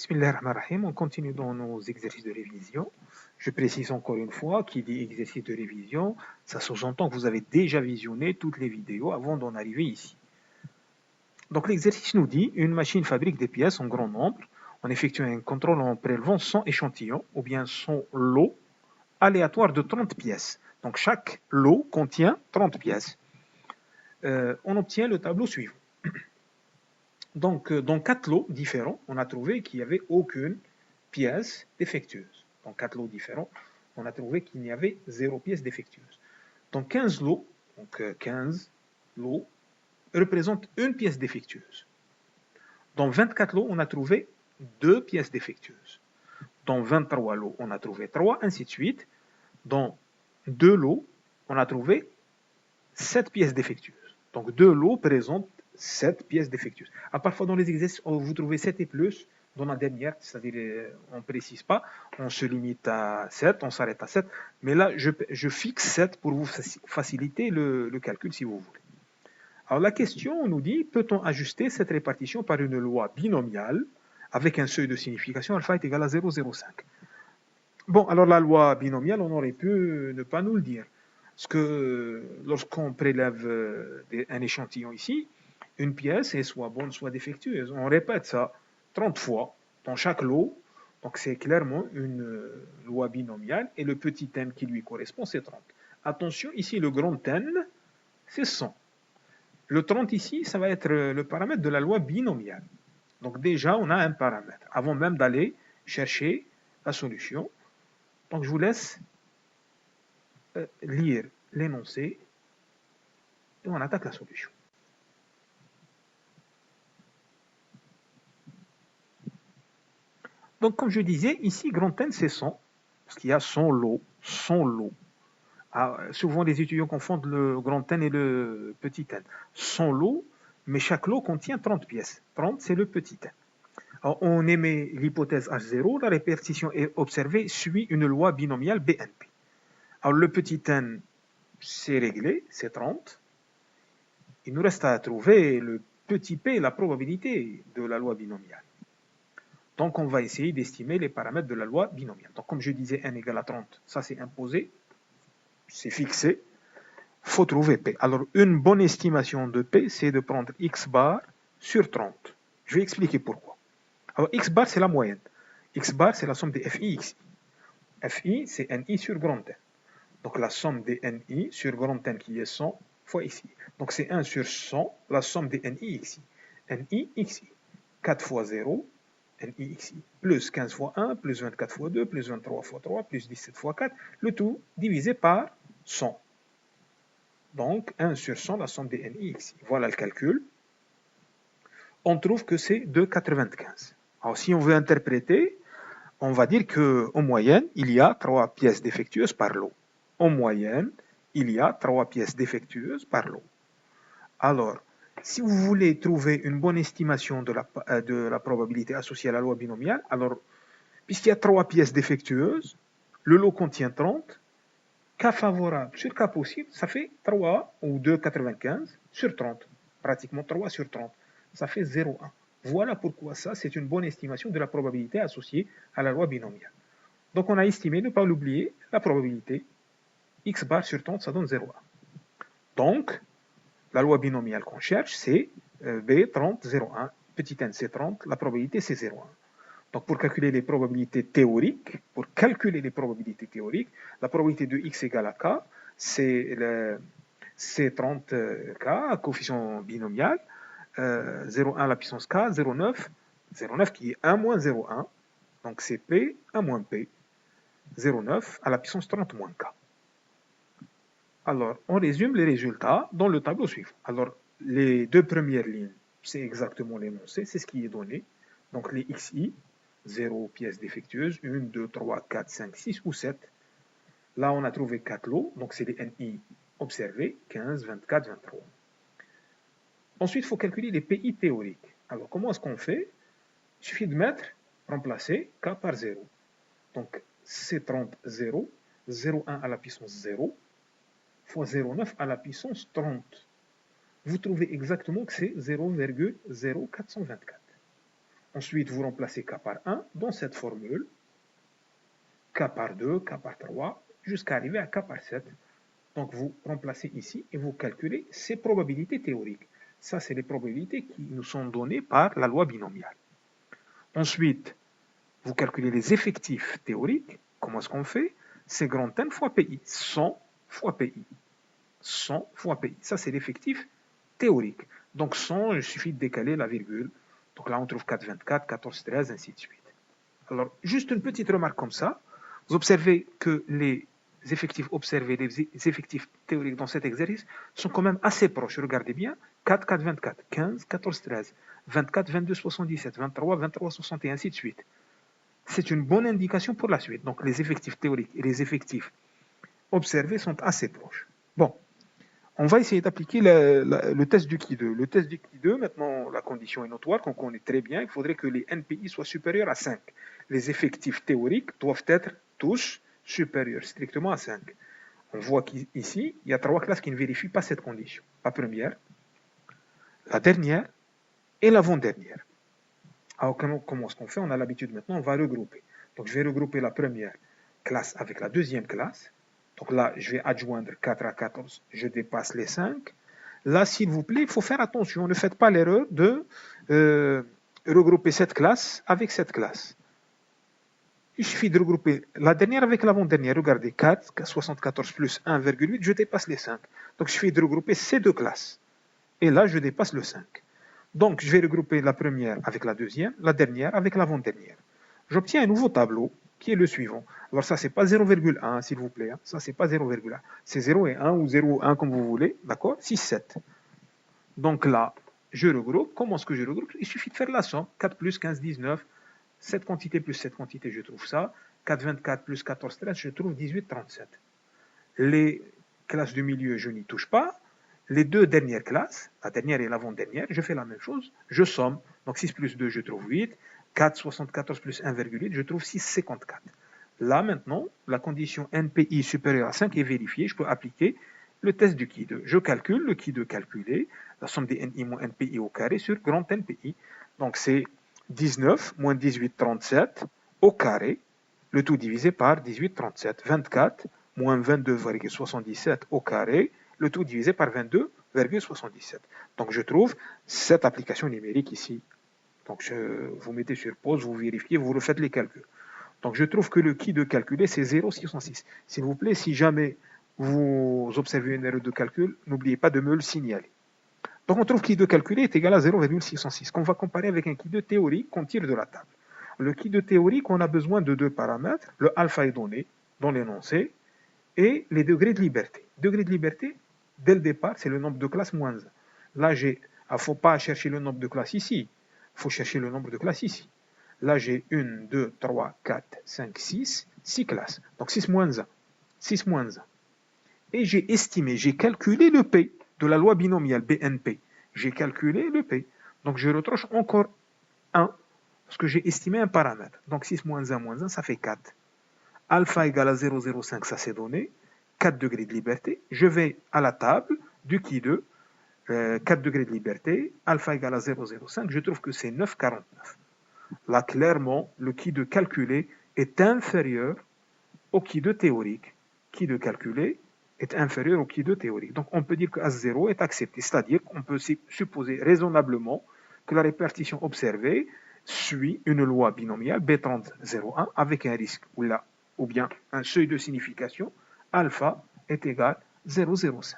Bismillahirrahmanirrahim, on continue dans nos exercices de révision. Je précise encore une fois, qui dit exercice de révision, ça sous-entend que vous avez déjà visionné toutes les vidéos avant d'en arriver ici. Donc l'exercice nous dit, une machine fabrique des pièces en grand nombre, on effectue un contrôle en prélevant 100 échantillons, ou bien 100 lots aléatoires de 30 pièces. Donc chaque lot contient 30 pièces. On obtient le tableau suivant. Donc, dans 4 lots différents, on a trouvé qu'il n'y avait aucune pièce défectueuse. Dans 4 lots différents, on a trouvé qu'il n'y avait 0 pièce défectueuse. Dans 15 lots, donc 15 lots représentent une pièce défectueuse. Dans 24 lots, on a trouvé 2 pièces défectueuses. Dans 23 lots, on a trouvé 3, ainsi de suite. Dans 2 lots, on a trouvé 7 pièces défectueuses. Donc 2 lots présentent 7 pièces défectueuses. Parfois dans les exercices, vous trouvez 7 et plus dans la dernière, c'est-à-dire on ne précise pas, on se limite à 7, on s'arrête à 7. Mais là, je fixe 7 pour vous faciliter le calcul si vous voulez. Alors la question nous dit, peut-on ajuster cette répartition par une loi binomiale avec un seuil de signification alpha est égal à 0,05? Bon, alors la loi binomiale, on aurait pu ne pas nous le dire. Parce que lorsqu'on prélève un échantillon ici, une pièce est soit bonne, soit défectueuse. On répète ça 30 fois dans chaque lot. Donc c'est clairement une loi binomiale. Et le petit n qui lui correspond, c'est 30. Attention, ici, le grand n, c'est 100. Le 30 ici, ça va être le paramètre de la loi binomiale. Donc déjà, on a un paramètre. Avant même d'aller chercher la solution. Donc je vous laisse lire l'énoncé et on attaque la solution. Donc, comme je disais, ici, grand N, c'est 100, parce qu'il y a 100 lots, 100 lots. Souvent, les étudiants confondent le grand N et le petit n. 100 lots, mais chaque lot contient 30 pièces. 30, c'est le petit n. Alors, on émet l'hypothèse H0, la répartition observée suit une loi binomiale BNP. Alors, le petit n, c'est réglé, c'est 30. Il nous reste à trouver le petit p, la probabilité de la loi binomiale. Donc, on va essayer d'estimer les paramètres de la loi binomiale. Donc, comme je disais, n égale à 30, ça c'est imposé, c'est fixé. Il faut trouver P. Alors, une bonne estimation de P, c'est de prendre X bar sur 30. Je vais expliquer pourquoi. Alors, X bar, c'est la moyenne. X bar, c'est la somme des FI, XI. FI, c'est NI sur grand N. Donc, la somme des NI sur grand N qui est 100 fois XI. Donc, c'est 1 sur 100, la somme des NI, XI. NI, XI. 4 fois 0, NIXI, plus 15 fois 1, plus 24 fois 2, plus 23 fois 3, plus 17 fois 4, le tout divisé par 100. Donc, 1 sur 100, la somme des NIXI. Voilà le calcul. On trouve que c'est 2,95. Alors, si on veut interpréter, on va dire qu'en moyenne, il y a 3 pièces défectueuses par lot. En moyenne, il y a 3 pièces défectueuses par lot. Alors, si vous voulez trouver une bonne estimation de la probabilité associée à la loi binomiale, alors, puisqu'il y a 3 pièces défectueuses, le lot contient 30, cas favorable sur cas possible, ça fait 3 ou 2,95 sur 30, pratiquement 3 sur 30, ça fait 0,1. Voilà pourquoi ça, c'est une bonne estimation de la probabilité associée à la loi binomiale. Donc on a estimé, ne pas l'oublier, la probabilité x bar sur 30, ça donne 0,1. Donc, la loi binomiale qu'on cherche, c'est B30, 0,1. Petit n, c'est 30. La probabilité, c'est 0,1. Donc, pour calculer les probabilités théoriques, la probabilité de x égale à k, c'est 30k, coefficient binomial, 0,1 à la puissance k, 0,9 qui est 1 moins 0,1. Donc, c'est p, 1 moins p, 0,9 à la puissance 30 moins k. Alors, on résume les résultats dans le tableau suivant. Alors, les deux premières lignes, c'est exactement l'énoncé, c'est ce qui est donné. Donc, les XI, 0 pièces défectueuses, 1, 2, 3, 4, 5, 6 ou 7. Là, on a trouvé 4 lots, donc c'est les NI observés, 15, 24, 23. Ensuite, il faut calculer les PI théoriques. Alors, comment est-ce qu'on fait? Il suffit de remplacer K par 0. Donc, c'est 30, 0, 0,1 à la puissance 0, fois 0,9 à la puissance 30. Vous trouvez exactement que c'est 0,0424. Ensuite, vous remplacez k par 1 dans cette formule, k par 2, k par 3, jusqu'à arriver à k par 7. Donc, vous remplacez ici et vous calculez ces probabilités théoriques. Ça, c'est les probabilités qui nous sont données par la loi binomiale. Ensuite, vous calculez les effectifs théoriques. Comment est-ce qu'on fait? C'est grand N fois PI. 100 fois PI. 100 fois PI. Ça, c'est l'effectif théorique. Donc 100, il suffit de décaler la virgule. Donc là, on trouve 4,24, 14,13, ainsi de suite. Alors, juste une petite remarque comme ça. Vous observez que les effectifs observés, les effectifs théoriques dans cet exercice sont quand même assez proches. Regardez bien. 4, 4, 24, 15, 14, 13, 24, 22, 77, 23, 23, 60 et ainsi de suite. C'est une bonne indication pour la suite. Donc les effectifs théoriques et les effectifs observés sont assez proches. Bon, on va essayer d'appliquer le test du Qui 2. Le test du Qui 2, maintenant la condition est notoire, qu'on connaît très bien. Il faudrait que les NPI soient supérieurs à 5. Les effectifs théoriques doivent être tous supérieurs strictement à 5. On voit qu'ici, il y a 3 classes qui ne vérifient pas cette condition. La première, la dernière et l'avant-dernière. Alors, comment est-ce qu'on fait? On a l'habitude maintenant, on va regrouper. Donc, je vais regrouper la première classe avec la deuxième classe. Donc là, je vais adjoindre 4 à 14, je dépasse les 5. Là, s'il vous plaît, il faut faire attention. Ne faites pas l'erreur de regrouper cette classe avec cette classe. Il suffit de regrouper la dernière avec l'avant-dernière. Regardez, 4, 74 plus 1,8, je dépasse les 5. Donc, il suffit de regrouper ces deux classes. Et là, je dépasse le 5. Donc, je vais regrouper la première avec la deuxième, la dernière avec l'avant-dernière. J'obtiens un nouveau tableau qui est le suivant. Alors ça, c'est pas 0,1, s'il vous plaît. Ça, c'est pas 0,1. C'est 0 et 1 ou 0 et 1 comme vous voulez. D'accord? 6, 7. Donc là, je regroupe. Comment est-ce que je regroupe? Il suffit de faire la somme. 4 plus 15, 19. Cette quantité plus cette quantité, je trouve ça. 4, 24 plus 14, 13, je trouve 18, 37. Les classes du milieu, je n'y touche pas. Les deux dernières classes, la dernière et l'avant-dernière, je fais la même chose. Je somme. Donc 6 plus 2, je trouve 8. 4, 74 plus 1,8, je trouve 6, 54. Là, maintenant, la condition NPI supérieure à 5 est vérifiée. Je peux appliquer le test du Qui 2. Je calcule le Qui 2 calculé, la somme des NI moins NPI au carré sur grand NPI. Donc, c'est 19 moins 18, 37 au carré, le tout divisé par 18, 37. 24 moins 22,77 au carré, le tout divisé par 22,77. Donc, je trouve cette application numérique ici. Donc, vous mettez sur pause, vous vérifiez, vous refaites les calculs. Donc, je trouve que le Qui de calculer, c'est 0,606. S'il vous plaît, si jamais vous observez une erreur de calcul, n'oubliez pas de me le signaler. Donc, on trouve Qui de calculer est égal à 0,606, qu'on va comparer avec un Qui de théorique qu'on tire de la table. Le Qui de théorique, on a besoin de deux paramètres. Le alpha est donné dans l'énoncé et les degrés de liberté. Degré de liberté, dès le départ, c'est le nombre de classes moins 1. Là, il ne faut pas chercher le nombre de classes ici. Il faut chercher le nombre de classes ici. Là, j'ai 1, 2, 3, 4, 5, 6, 6 classes. Donc 6 moins 1. 6 moins 1. Et j'ai estimé, j'ai calculé le P de la loi binomiale BNP. J'ai calculé le P. Donc je retranche encore 1 parce que j'ai estimé un paramètre. Donc 6 moins 1, ça fait 4. Alpha égale à 0,05, ça s'est donné. 4 degrés de liberté. Je vais à la table du Qui 2. 4 degrés de liberté. Alpha égale à 0,05. Je trouve que c'est 9,49. Là, clairement, le Qui de calculé est inférieur au Qui de théorique. Qui de calculé est inférieur au Qui de théorique. Donc, on peut dire que A0 est accepté. C'est-à-dire qu'on peut supposer raisonnablement que la répartition observée suit une loi binomiale B30,01 avec un risque ou bien un seuil de signification alpha est égal à 0,05.